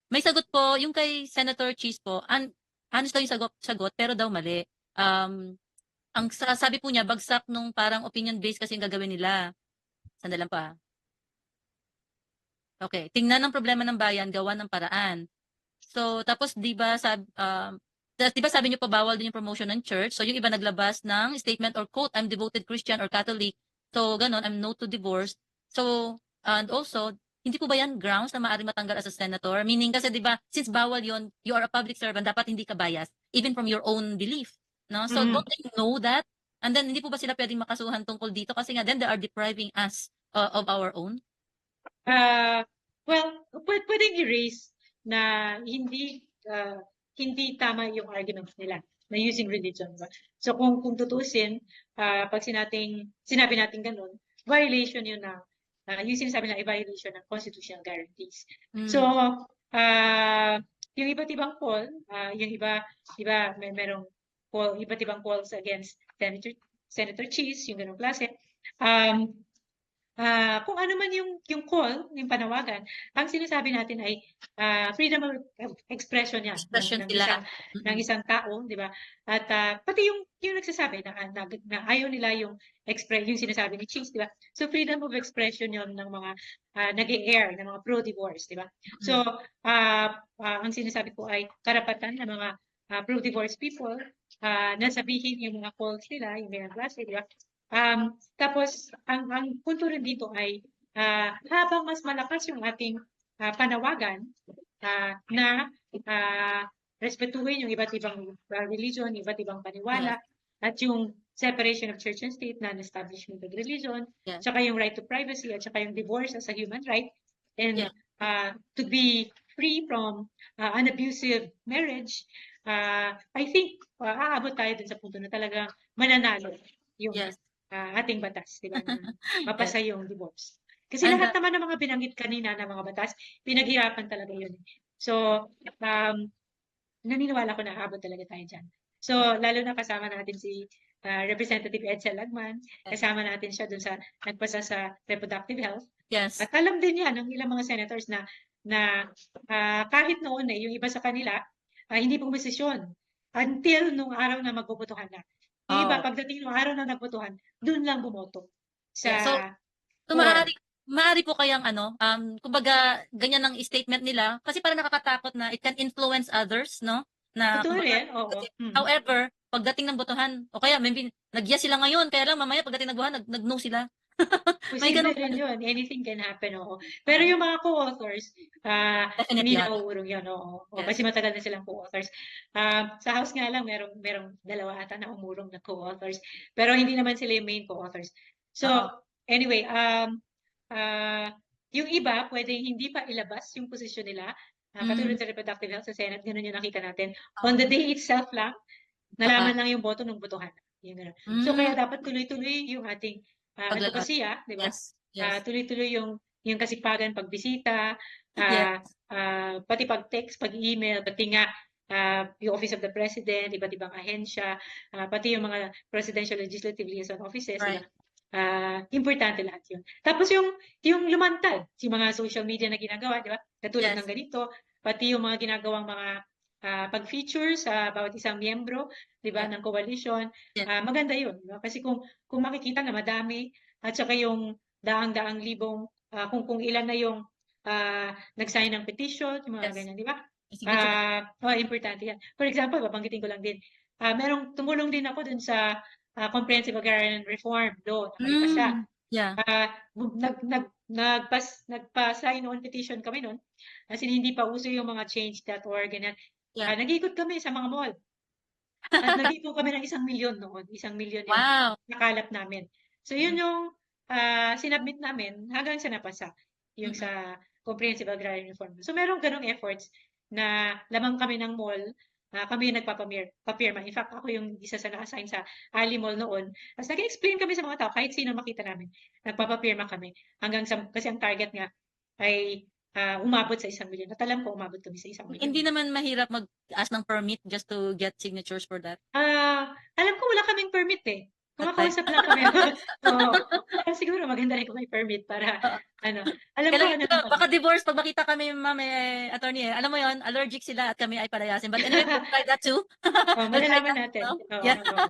May sagot po yung kay Senator Cheese po, honest daw yung sagot pero daw mali. Ang sabi po niya bagsak nung parang opinion based kasi yung gagawin nila. Sandali lang po, Okey, tingnan ang problema ng bayan, gawan ng paraan. So, tapos 'di ba 'di ba sabi niyo po bawal din yung promotion ng church, so yung iba naglabas ng statement or quote, "I'm devoted Christian or Catholic." So gano'n, "I'm no to divorce." So, and also, hindi po ba 'yan grounds na maaaring matanggal as a senator? Meaning kasi 'di ba, since bawal 'yun, you are a public servant, dapat hindi ka bias, even from your own belief, 'no? So Mm. don't they know that? And then hindi po ba sila puwedeng makasuhan tungkol dito kasi nga then they are depriving us, of our own? Ah, well, puwedeng i-raise na hindi tama yung arguments nila na using religion ba. So kung tutuusin, 'pag sinabi natin gano'n, violation yun yung sinasabi na violation ng constitutional guarantees. So, Hmm, ah, yung iba't ibang call, yung iba merong call, iba't ibang calls against Senator Cheese, yung gano'ng klase. Um, kung ano man yung call, yung panawagan, ang sinasabi natin ay freedom of expression yan ng, expression ng sila. isang ng Mm, isang tao, di ba? At pati yung nagsasabi na ayaw nila yung sinasabi ni Cheese, di ba? So freedom of expression yon ng mga nag-air ng mga pro-divorce, di ba? So mm. ang sinasabi ko ay karapatan ng mga pro-divorce people na sabihin yung mga calls nila, yung mga klase, di ba? Tapos ang punto rin dito ay habang mas malakas yung ating panawagan na ah, respetuhin yung iba't ibang religion, iba't ibang Yes, paniwala, at yung separation of church and state, non-establishment of religion, yes, tsaka yung right to privacy, at tsaka yung divorce as a human right, and yes, to be free from an abusive marriage, I think aabot tayo dun sa punto na talagang mananalo yung yes. ating batas, di ba, na Yes. mapasa yung divorce. Kasi And, lahat naman ng mga binanggit kanina na mga batas, pinaghirapan talaga yun. So, um, naniniwala ko na aabot talaga tayo dyan. So, lalo na kasama natin si Representative Edsel Lagman, yes, kasama natin siya dun sa nagpasa sa reproductive health. yes. At alam din yan ng ilang mga senators na kahit noon yung iba sa kanila, hindi pumesisyon until nung araw na magbobotohan na. Yung iba, Oh, pagdating nung araw na nagbotohan, dun lang bumoto sa yes. So for. maaari po kayang ano, kumbaga ganyan ang statement nila kasi parang nakakatakot na it can influence others, 'no? Na Totoo kumbaga rin, oo. kasi Mm. however, pagdating ng botohan o kaya maybe nag-yes sila ngayon kaya lang mamaya pagdating ng botohan nag-no sila. May Posible gano'n rin pala. yun. Anything can happen, oo. Pero Oo, yung mga co-authors, definite hindi 'yan. na uurong yun, oo. O, Yes. kasi matagal na silang co-authors. Sa House nga lang, merong dalawa ata na umurong na co-authors. Pero hindi naman sila yung main co-authors. So, Oo. anyway, yung iba, pwedeng hindi pa ilabas yung posisyon nila. Katulad Hmm, sa reproductive health sa Senate, ganun yung nakita natin. On oo. the day itself lang, Baka nalaman lang yung boto ng botohan. Yung ganun. So, hmm, kaya dapat tuloy-tuloy yung ating paglalat. advokasya, di ba? Yes, yes. Tuloy-tuloy yung kasipagan pagbisita, Yes, pati pag-text, pag-email, pati nga yung Office of the President, iba't ibang ahensya, pati yung mga Presidential Legislative Liaison Offices, di ba? right. Importante lahat yun. Tapos yung lumantad, yung mga social media na ginagawa, di ba? Katulad ng Yes, ganito, pati yung mga ginagawang mga pag-feature sa bawat isang miyembro, di ba, yes, ng coalition, yes. maganda yun. Di ba? Kasi kung makikita na madami, at saka yung daang-daang libong, kung ilan na yung nag-sign ng petition, yung mga Yes. ganyan, di ba? Signature pa Importante yan. For example, babanggitin ko lang din, tumulong din ako dun sa Comprehensive Agrarian Reform Law na maipasa. hmm, yeah, Nagpa-sign on petition kami noon kasi hindi pa uso yung mga change.org, ganyan. yeah. Nag-ikot kami sa mga mall at nag-ipon kami ng 1 milyon noon. 1 milyon yung Wow, nakalap namin. So yun mm, yung sinubmit namin hanggang sa napasa yung mm. sa Comprehensive Agrarian Reform. So merong ganong efforts na lamang kami ng mall, kami yung papirma. In fact, ako yung isa sa naka-assign sa Ali Mall noon. Tapos nag-explain kami sa mga tao, kahit sino makita namin, nagpapapirma kami. Kasi ang target nga ay umabot sa 1 milyon. At alam ko, umabot kami sa 1 milyon. Hindi naman mahirap mag-ask ng permit just to get signatures for that? Alam ko wala kaming permit eh. kumakausap lang kami. Oo. Pero siguro maganda rin kung may permit para Oo. ano, alam ko Kailangan ano ito, naman. baka divorce pag makita kami ma'am, attorney, alam mo yon allergic sila at kami ay palayasin. But anyway, we'll try that too. Oh, We'll try malalaman that, natin. no? Oo, Yeah. oo.